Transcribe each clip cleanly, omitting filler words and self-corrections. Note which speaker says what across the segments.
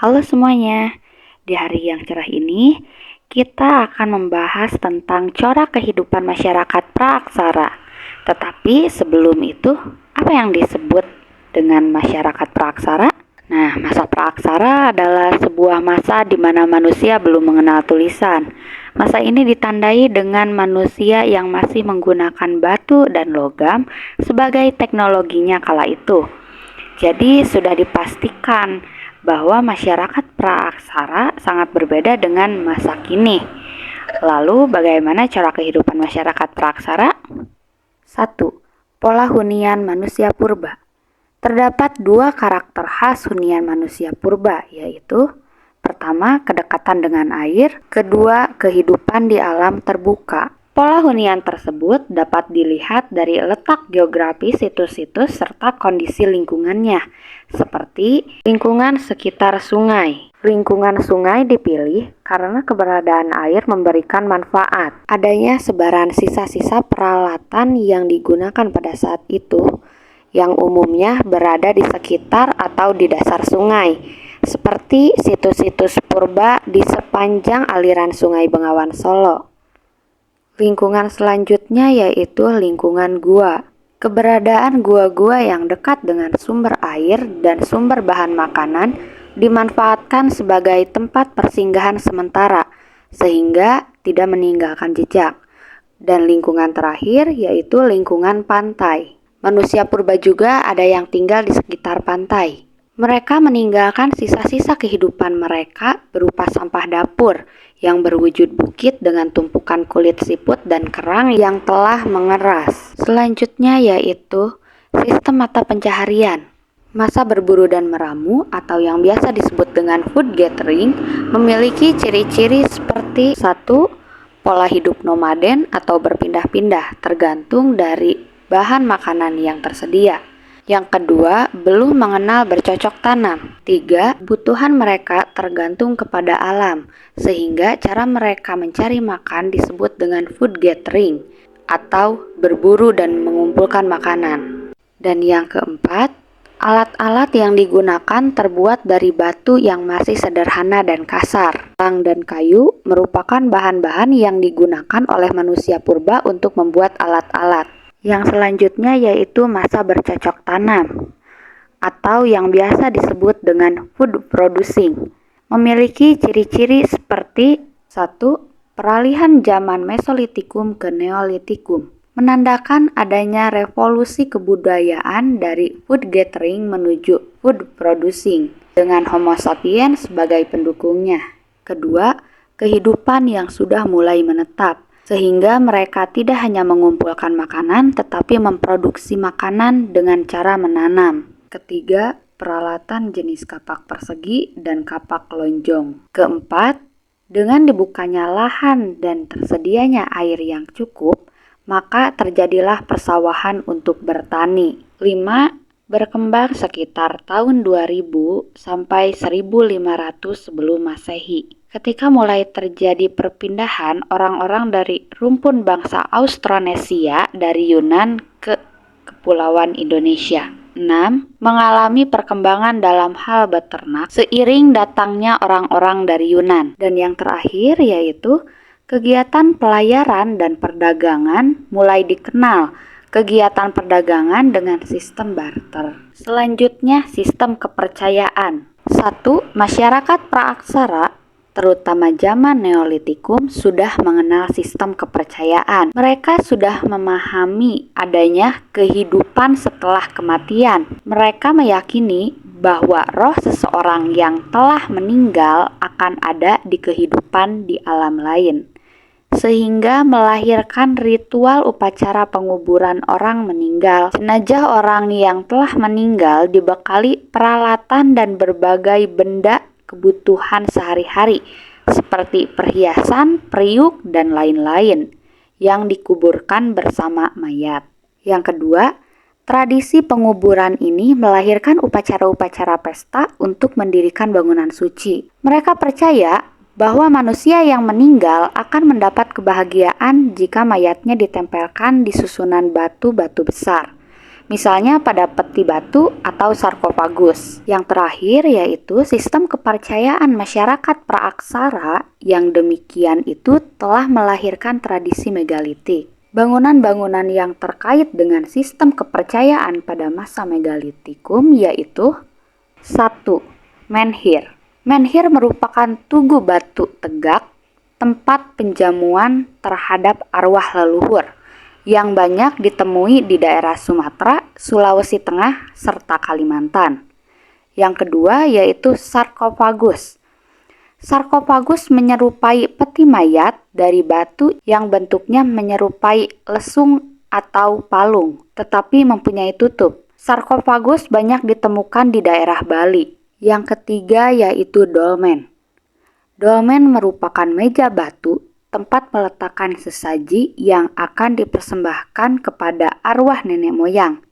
Speaker 1: Halo semuanya, di hari yang cerah ini kita akan membahas tentang corak kehidupan masyarakat praaksara. Tetapi sebelum itu, apa yang disebut dengan masyarakat praaksara? Nah, masa praaksara adalah sebuah masa di mana manusia belum mengenal tulisan. Masa ini ditandai dengan manusia yang masih menggunakan batu dan logam sebagai teknologinya kala itu. Jadi sudah dipastikan bahwa masyarakat praaksara sangat berbeda dengan masa kini. Lalu bagaimana cara kehidupan masyarakat praaksara? 1. Pola hunian manusia purba. Terdapat dua karakter khas hunian manusia purba, yaitu pertama, kedekatan dengan air, kedua, kehidupan di alam terbuka. Pola hunian tersebut dapat dilihat dari letak geografis situs-situs serta kondisi lingkungannya, seperti lingkungan sekitar sungai. Lingkungan sungai dipilih karena keberadaan air memberikan manfaat. Adanya sebaran sisa-sisa peralatan yang digunakan pada saat itu, yang umumnya berada di sekitar atau di dasar sungai, seperti situs-situs purba di sepanjang aliran Sungai Bengawan Solo. Lingkungan selanjutnya yaitu lingkungan gua. Keberadaan gua-gua yang dekat dengan sumber air dan sumber bahan makanan dimanfaatkan sebagai tempat persinggahan sementara, sehingga tidak meninggalkan jejak. Dan lingkungan terakhir yaitu lingkungan pantai. Manusia purba juga ada yang tinggal di sekitar pantai. Mereka meninggalkan sisa-sisa kehidupan mereka berupa sampah dapur yang berwujud bukit dengan tumpukan kulit siput dan kerang yang telah mengeras. Selanjutnya yaitu sistem mata pencaharian. Masa berburu dan meramu atau yang biasa disebut dengan food gathering memiliki ciri-ciri seperti 1. Pola hidup nomaden atau berpindah-pindah tergantung dari bahan makanan yang tersedia. Yang kedua, belum mengenal bercocok tanam. 3. Kebutuhan mereka tergantung kepada alam, sehingga cara mereka mencari makan disebut dengan food gathering atau berburu dan mengumpulkan makanan. Dan yang keempat, alat-alat yang digunakan terbuat dari batu yang masih sederhana dan kasar. Lang dan kayu merupakan bahan-bahan yang digunakan oleh manusia purba untuk membuat alat-alat. Yang selanjutnya yaitu masa bercocok tanam atau yang biasa disebut dengan food producing. Memiliki ciri-ciri seperti 1. Peralihan zaman Mesolitikum ke Neolitikum, menandakan adanya revolusi kebudayaan dari food gathering menuju food producing dengan Homo sapiens sebagai pendukungnya. Kedua, kehidupan yang sudah mulai menetap, sehingga mereka tidak hanya mengumpulkan makanan tetapi memproduksi makanan dengan cara menanam. Ketiga, peralatan jenis kapak persegi dan kapak lonjong. Keempat, dengan dibukanya lahan dan tersedianya air yang cukup, maka terjadilah persawahan untuk bertani. 5. Berkembang sekitar tahun 2000 sampai 1500 sebelum Masehi. Ketika mulai terjadi perpindahan orang-orang dari rumpun bangsa Austronesia dari Yunan ke Kepulauan Indonesia. 6. Mengalami perkembangan dalam hal beternak seiring datangnya orang-orang dari Yunan. Dan yang terakhir yaitu kegiatan pelayaran dan perdagangan mulai dikenal. Kegiatan perdagangan dengan sistem barter. Selanjutnya sistem kepercayaan. 1. Masyarakat praaksara terutama zaman Neolitikum sudah mengenal sistem kepercayaan. Mereka sudah memahami adanya kehidupan setelah kematian. Mereka meyakini bahwa roh seseorang yang telah meninggal akan ada di kehidupan di alam lain, sehingga melahirkan ritual upacara penguburan orang meninggal. Jenazah orang yang telah meninggal dibekali peralatan dan berbagai benda kebutuhan sehari-hari seperti perhiasan, periuk, dan lain-lain yang dikuburkan bersama mayat. Yang kedua, tradisi penguburan ini melahirkan upacara-upacara pesta untuk mendirikan bangunan suci. Mereka percaya bahwa manusia yang meninggal akan mendapat kebahagiaan jika mayatnya ditempelkan di susunan batu-batu besar. misalnya pada peti batu atau sarkofagus. Yang terakhir yaitu sistem kepercayaan masyarakat praaksara yang demikian itu telah melahirkan tradisi megalitik. Bangunan-bangunan yang terkait dengan sistem kepercayaan pada masa megalitikum yaitu 1. Menhir. Menhir merupakan tugu batu tegak, tempat penjamuan terhadap arwah leluhur yang banyak ditemui di daerah Sumatera, Sulawesi Tengah, serta Kalimantan. Yang kedua yaitu sarkofagus. Sarkofagus menyerupai peti mayat dari batu yang bentuknya menyerupai lesung atau palung, tetapi mempunyai tutup. Sarkofagus banyak ditemukan di daerah Bali. Yang ketiga yaitu dolmen. Dolmen merupakan meja batu, tempat meletakkan sesaji yang akan dipersembahkan kepada arwah nenek moyang.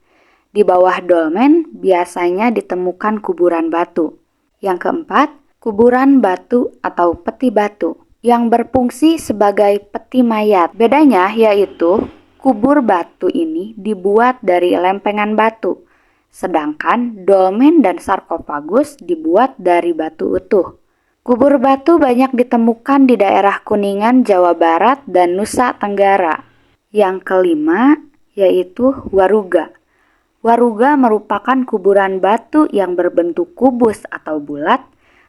Speaker 1: Di bawah dolmen biasanya ditemukan kuburan batu. Yang keempat, kuburan batu atau peti batu yang berfungsi sebagai peti mayat. Bedanya yaitu kubur batu ini dibuat dari lempengan batu, sedangkan dolmen dan sarkofagus dibuat dari batu utuh. Kubur batu banyak ditemukan di daerah Kuningan, Jawa Barat, dan Nusa Tenggara. Yang kelima yaitu waruga. Waruga merupakan kuburan batu yang berbentuk kubus atau bulat,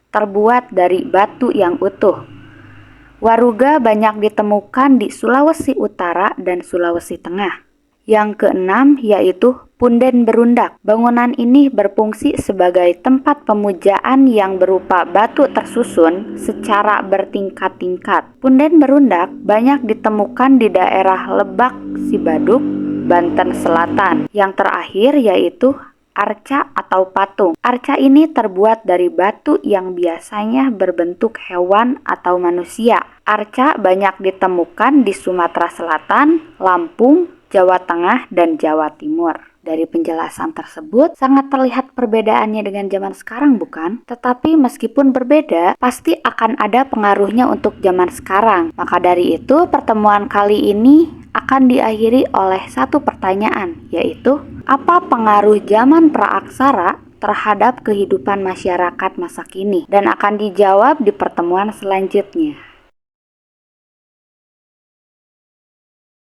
Speaker 1: terbuat dari batu yang utuh. Waruga banyak ditemukan di Sulawesi Utara dan Sulawesi Tengah. Yang keenam yaitu punden berundak. Bangunan ini berfungsi sebagai tempat pemujaan yang berupa batu tersusun secara bertingkat-tingkat. Punden berundak banyak ditemukan di daerah Lebak, Sibaduk, Banten Selatan. Yang terakhir yaitu arca atau patung. Arca ini terbuat dari batu yang biasanya berbentuk hewan atau manusia. Arca banyak ditemukan di Sumatera Selatan, Lampung, Jawa Tengah, dan Jawa Timur. Dari penjelasan tersebut, sangat terlihat perbedaannya dengan zaman sekarang, bukan? Tetapi meskipun berbeda, pasti akan ada pengaruhnya untuk zaman sekarang. Maka dari itu, pertemuan kali ini akan diakhiri oleh satu pertanyaan, yaitu, apa pengaruh zaman praaksara terhadap kehidupan masyarakat masa kini? Dan akan dijawab di pertemuan selanjutnya.